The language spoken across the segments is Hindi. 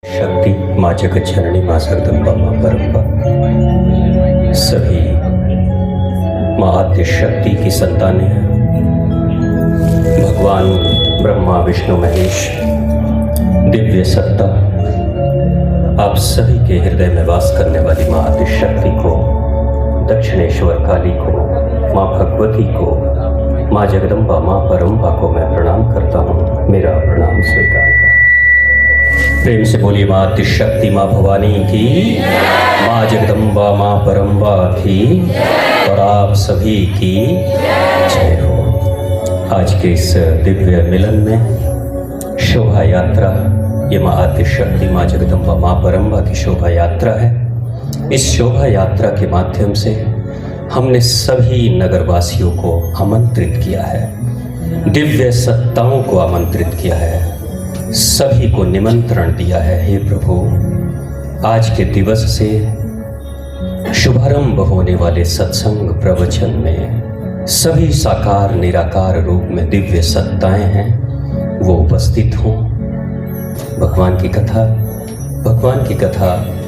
शक्ति माँ जगज्जननी माँ जगदम्बा माँ परम्बा सभी माँ आद्य शक्ति की संतानें हैं। भगवान ब्रह्मा विष्णु महेश दिव्य सत्ता आप सभी के हृदय में वास करने वाली माँ आद्य शक्ति को, दक्षिणेश्वर काली को, माँ भगवती को, माँ जगदम्बा माँ परम्बा को मैं प्रणाम करता हूँ। मेरा प्रणाम स्वीकार कर। प्रेम से बोलिए माँ आद्य शक्ति माँ भवानी की, माँ जगदम्बा माँ परम्बा की और आप सभी की जय हो। आज के इस दिव्य मिलन में शोभा यात्रा, ये माँ आद्य शक्ति माँ जगदम्बा माँ परम्बा की शोभा यात्रा है। इस शोभा यात्रा के माध्यम से हमने सभी नगरवासियों को आमंत्रित किया है, दिव्य सत्ताओं को आमंत्रित किया है, सभी को निमंत्रण दिया है। हे प्रभु, आज के दिवस से शुभारंभ होने वाले सत्संग प्रवचन में सभी साकार निराकार रूप में दिव्य सत्ताएं हैं, वो उपस्थित हों। भगवान की कथा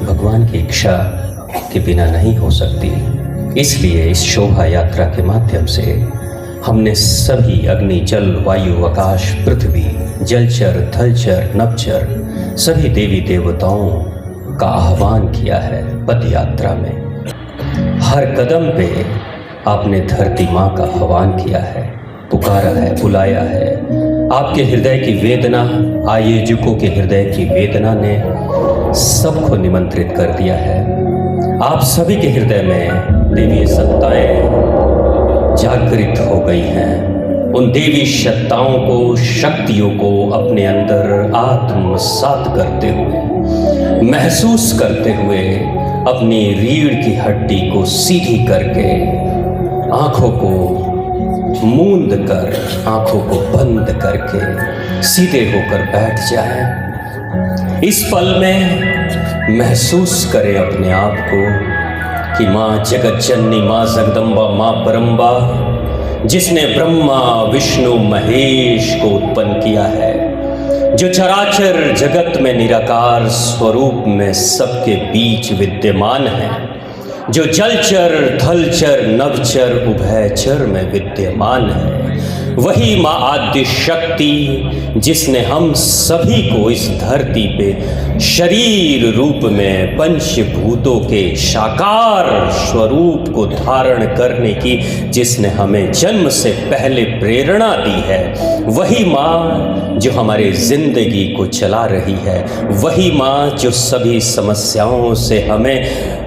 भगवान की इच्छा के बिना नहीं हो सकती। इसलिए इस शोभा यात्रा के माध्यम से हमने सभी अग्नि जल वायु आकाश पृथ्वी जलचर थलचर नभचर सभी देवी देवताओं का आह्वान किया है। पद यात्रा में हर कदम पे आपने धरती माँ का आह्वान किया है, पुकारा है, बुलाया है। आपके हृदय की वेदना, आयोजकों के हृदय की वेदना ने सबको निमंत्रित कर दिया है। आप सभी के हृदय में देवी सत्ताएं जागृत हो गई हैं। उन देवी सत्ताओं को, शक्तियों को अपने अंदर आत्मसात करते हुए, महसूस करते हुए, अपनी रीढ़ की हड्डी को सीधी करके, आंखों को मूंद कर, आंखों को बंद करके सीधे होकर बैठ जाए। इस पल में महसूस करें अपने आप को कि माँ जगज्जननी माँ जगदम्बा माँ परम्बा, जिसने ब्रह्मा विष्णु महेश को उत्पन्न किया है, जो चराचर जगत में निराकार स्वरूप में सबके बीच विद्यमान है, जो जलचर थलचर नभचर उभयचर में विद्यमान है, वही माँ आद्य शक्ति जिसने हम सभी को इस धरती पे शरीर रूप में पंचभूतों के साकार स्वरूप को धारण करने की, जिसने हमें जन्म से पहले प्रेरणा दी है, वही माँ जो हमारे जिंदगी को चला रही है, वही माँ जो सभी समस्याओं से हमें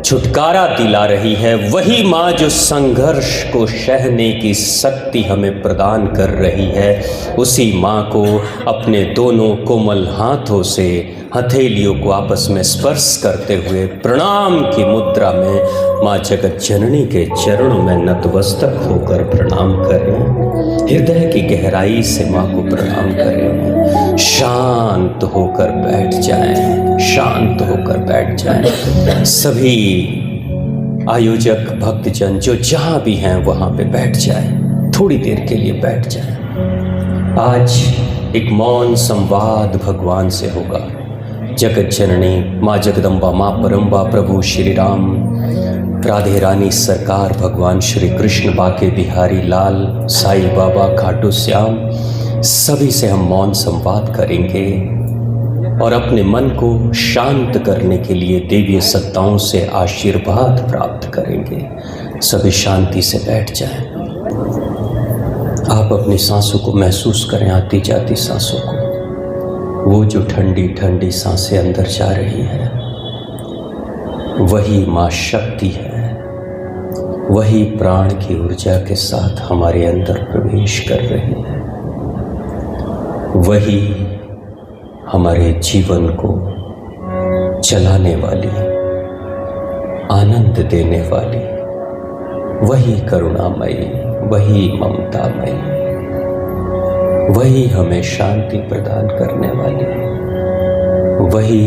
छुटकारा दिला रही है, वही माँ जो संघर्ष को सहने की शक्ति हमें प्रदान कर रही है। उसी माँ को अपने दोनों कोमल हाथों से हथेलियों को आपस में स्पर्श करते हुए प्रणाम की मुद्रा में माँ जगज्जननी के चरणों में नतमस्तक होकर प्रणाम करें। हृदय की गहराई से माँ को प्रणाम करें। शांत होकर बैठ जाएं, शांत होकर बैठ जाएं। सभी आयोजक भक्तजन जो जहाँ भी हैं वहाँ पे बैठ जाएं, थोड़ी देर के लिए बैठ जाएं। आज एक मौन संवाद भगवान से होगा। जगज्जननी माँ जगदम्बा माँ परम्बा, प्रभु श्री राम, राधे रानी सरकार, भगवान श्री कृष्ण, बाके बिहारी लाल, साईं बाबा, खाटू श्याम, सभी से हम मौन संवाद करेंगे और अपने मन को शांत करने के लिए देवी सत्ताओं से आशीर्वाद प्राप्त करेंगे। सभी शांति से बैठ जाएं। आप अपनी सांसों को महसूस करें, आती जाती सांसों को, वो जो ठंडी ठंडी सांसें अंदर जा रही हैं, वही माँ शक्ति है, वही प्राण की ऊर्जा के साथ हमारे अंदर प्रवेश कर रही है, वही हमारे जीवन को चलाने वाली, आनंद देने वाली, वही करुणामयी, वही ममतामयी, वही हमें शांति प्रदान करने वाली, वही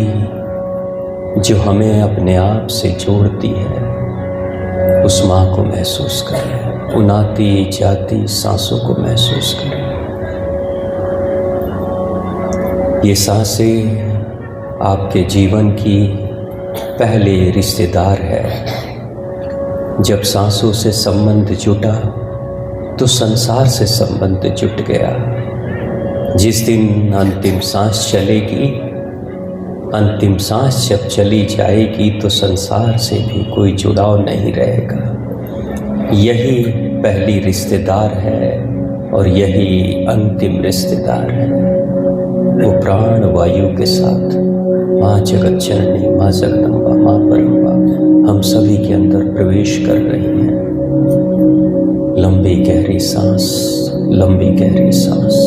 जो हमें अपने आप से जोड़ती है। उस माँ को महसूस करें, उन आती जाती सांसों को महसूस करें। ये सांसें आपके जीवन की पहले रिश्तेदार है। जब सांसों से संबंध जुटा तो संसार से संबंध जुट गया। जिस दिन अंतिम सांस चलेगी, अंतिम सांस जब चली जाएगी तो संसार से भी कोई जुड़ाव नहीं रहेगा। यही पहली रिश्तेदार है और यही अंतिम रिश्तेदार है। वो प्राण वायु के साथ माँ जगत जननी, माँ जगदम्बा, माँ परम्बा हम सभी के अंदर प्रवेश कर रही हैं। लंबी गहरी सांस, लंबी गहरी सांस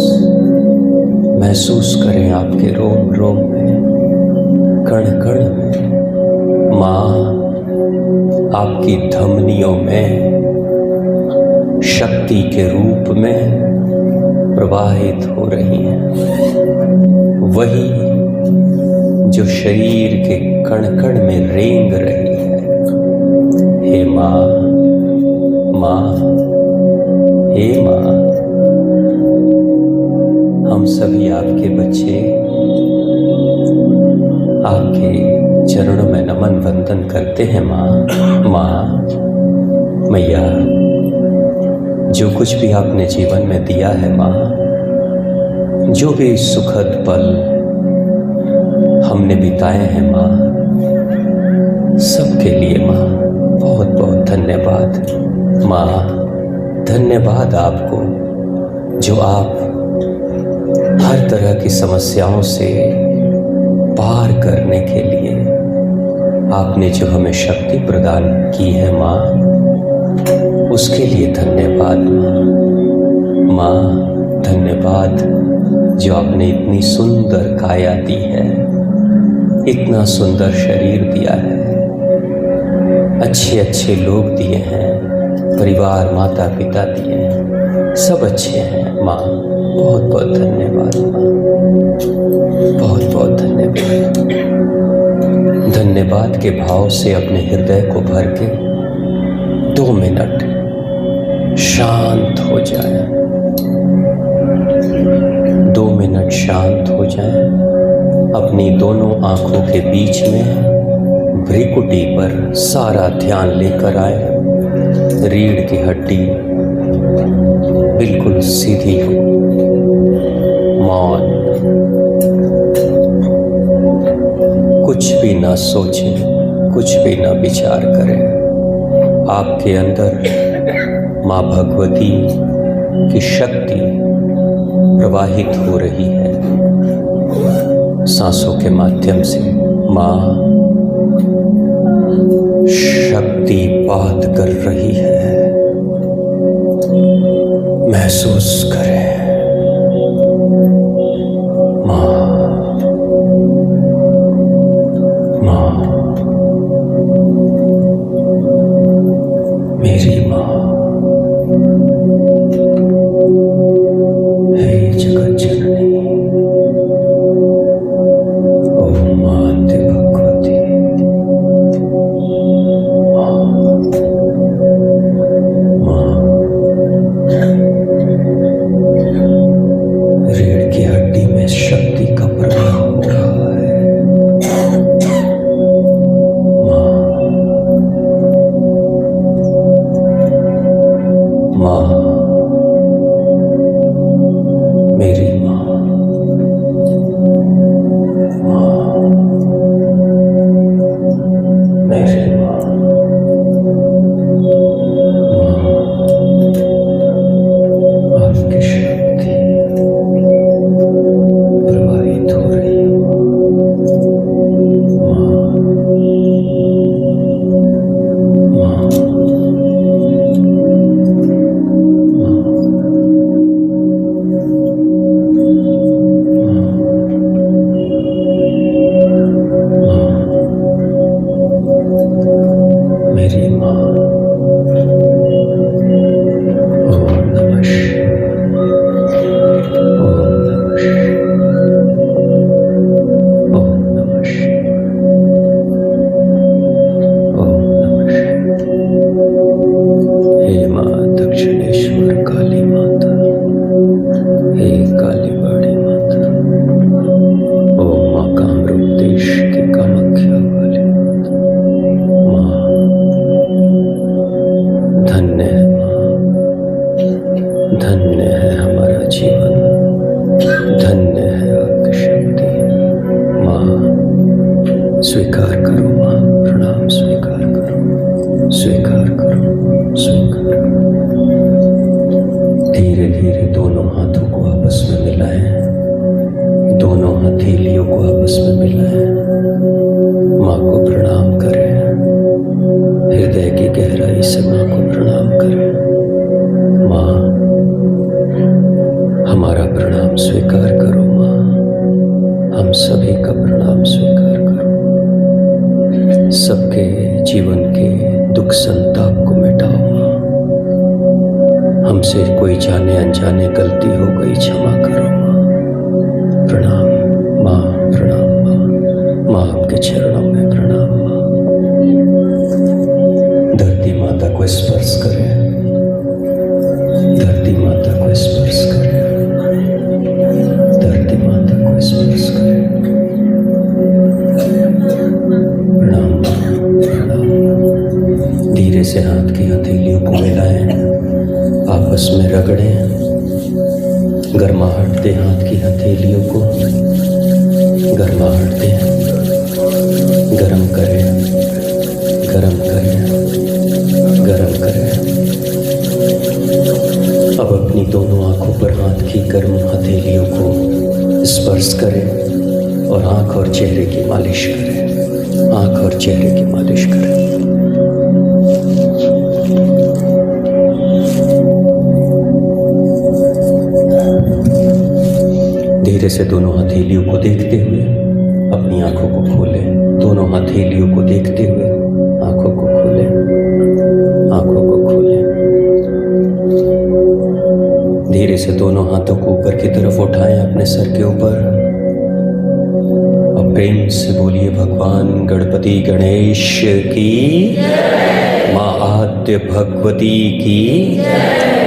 महसूस करें आपके रोम रोम में, कण कण में। माँ आपकी धमनियों में शक्ति के रूप में प्रवाहित हो रही हैं। वही जो शरीर के कण कण में रेंग रही है। हे माँ, माँ, हे माँ, हम सभी आपके बच्चे आपके चरणों में नमन वंदन करते हैं। माँ, माँ, मैया, जो कुछ भी आपने जीवन में दिया है माँ, जो भी सुखद पल हमने बिताए हैं माँ, सबके लिए माँ बहुत बहुत धन्यवाद। माँ, धन्यवाद आपको जो आप हर तरह की समस्याओं से पार करने के लिए आपने जो हमें शक्ति प्रदान की है माँ, उसके लिए धन्यवाद माँ। माँ, धन्यवाद जो आपने इतनी सुंदर काया दी है, इतना सुंदर शरीर दिया है, अच्छे अच्छे लोग दिए हैं, परिवार, माता पिता दिए हैं, सब अच्छे हैं माँ। बहुत बहुत धन्यवाद माँ, बहुत बहुत धन्यवाद। धन्यवाद के भाव से अपने हृदय को भर के 2 मिनट शांत हो जाए। 2 मिनट शांत हो जाए। अपनी दोनों आंखों के बीच में भ्रिकुटी पर सारा ध्यान लेकर आए। रीढ़ की हड्डी बिल्कुल सीधी हो। मौन, कुछ भी ना सोचें, कुछ भी ना विचार करें। आपके अंदर माँ भगवती की शक्ति प्रवाहित हो रही है सांसों के माध्यम से। माँ शक्तिपात कर रही है, महसूस करें। माँ, माँ, मेरी माँ, हे जगत जननी, ओम माते भगवती। रीढ़ की हड्डी में शक्ति का प्रवाह हो रहा है। स्वीकार करो माँ, प्रणाम स्वीकार करो, स्वीकार करो, स्वीकार करो। धीरे धीरे दोनों हाथों को आपस में मिलाएं, दोनों हथेलियों को आपस में मिलाएं, माँ को प्रणाम करें, हृदय की गहराई से माँ को प्रणाम करें। माँ, हमारा प्रणाम स्वीकार करो माँ, हम सभी का प्रणाम स्वीकार करो। सबके जीवन के दुख संताप को मिटाओ माँ। हमसे कोई जाने अनजाने गलती हो गई, क्षमा करो माँ। प्रणाम माँ, प्रणाम माँ, माँ आपके चरणों में प्रणाम माँ। धरती माता को स्पर्श करें, धरती माता को स्पर्श करें, धरती माता को स्पर्श करें। प्रणाम माँ, प्रणाम। धीरे से हाथ की हथेलियों को मिलाएं, आपस में रगड़ें, गर्माहट दें हाथ की हथेलियों को, गर्माहट दें, गरम करें, गरम करें, गरम करें। अब अपनी दोनों आंखों पर हाथ की गर्म हथेलियों को स्पर्श करें और आंख और चेहरे की मालिश करें, आंख और चेहरे की मालिश करें। धीरे से दोनों हथेलियों को देखते हुए अपनी आंखों को खोलें, दोनों हथेलियों को देखते हुए आंखों को खोलें, आंखों को खोलें। धीरे से दोनों हाथों को ऊपर की तरफ उठाएं अपने सर के ऊपर और प्रेम से बोलिए भगवान गणपति गणेश की, माँ आद्य भगवती की,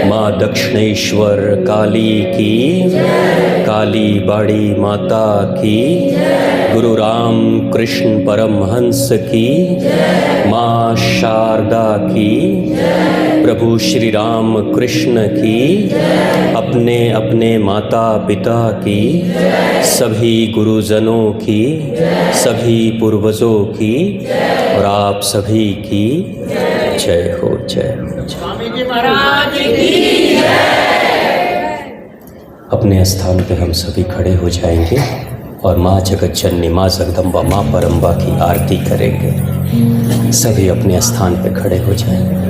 माँ दक्षिणेश्वर काली की, काली बाड़ी माता की, गुरु राम कृष्ण परमहंस की, माँ शारदा की, प्रभु श्री राम कृष्ण की, अपने अपने माता पिता की, सभी गुरुजनों की, सभी पूर्वजों की और आप सभी की जय हो, जय हो। स्वामी जी महाराज की अपने स्थान पे हम सभी खड़े हो जाएंगे और माँ जगत जननी, माँ जगदम्बा, माँ परम्बा की आरती करेंगे। सभी अपने स्थान पे खड़े हो जाएंगे।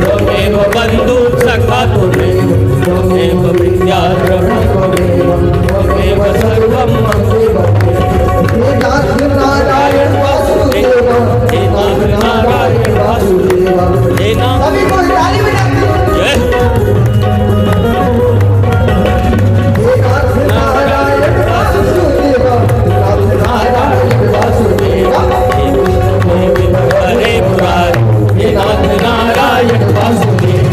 त्वमेव बन्धु सखा त्वमेव विद्यारम्भ त्वमेव सर्वं हे नारायण वासुदेव हे नारायण वासुदेव हे नारायण वासुदेव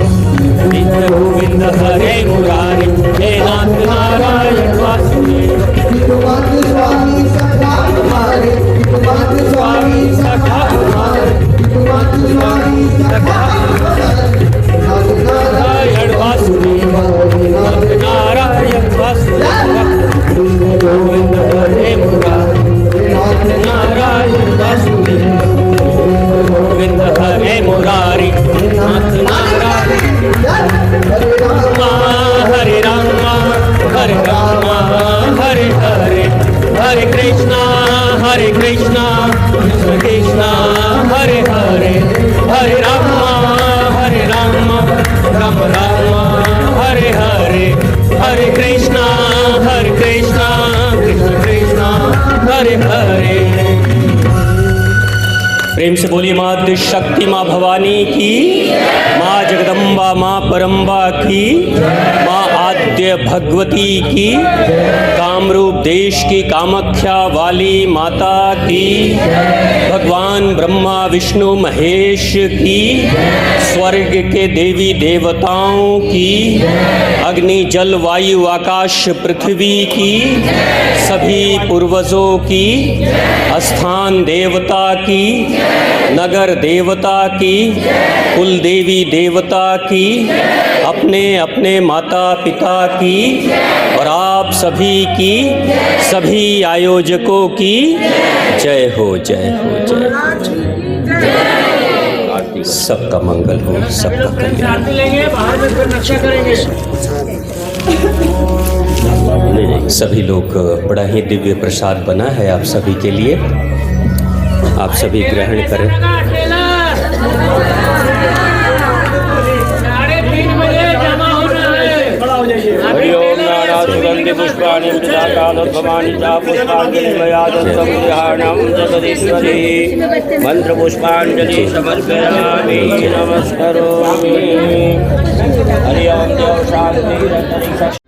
नित्य गोविंद हरे मुरारी हे नाथ नारायण वासुदेव स्वामी सखा हमारे स्वामी सखा हमारे स्वामी सखा नारायण वासुदेव नारायण वासुदेव गोविंद हरे मुरारी नारायण वासुदेव गोविंद हरे मुरारी नाथ नारायण हरे राम हरे राम हरे हरे हरे कृष्णा कृष्ण कृष्ण हरे हरे हरे राम राम राम हरे हरे हरे कृष्णा कृष्ण कृष्ण हरे हरे। प्रेम से बोलिए माँ शक्ति माँ भवानी की, माँ जगदम्बा माँ परम्बा की, माँ आद्य भगवती की, कामरूप देश की कामाख्या वाली माता की, भगवान ब्रह्मा विष्णु महेश की, स्वर्ग के देवी देवताओं की, अग्नि जल वायु आकाश पृथ्वी की, सभी पूर्वजों की, स्थान देवता की, नगर देवता की, कुल देवी देवता की, अपने अपने माता पिता की और आप सभी की, सभी आयोजकों की जय हो जय हो जय हो। सबका मंगल हो, सबका कल्याण। बाहर में फिर नक्शा करेंगे। सभी लोग, बड़ा ही दिव्य प्रसाद बना है आप सभी के लिए, आप सभी ग्रहण करें। 3:30 बजे जमा होना है। हरि ओम नाना सुगंधि पुष्पाणि मृदाकालोद्भवानि च पुष्पाञ्जलि मयादत्तं जगदीश्वरी मंत्र पुष्पाञ्जलि समर्पयामि नमस्करोमि। हरि ओम देव शांति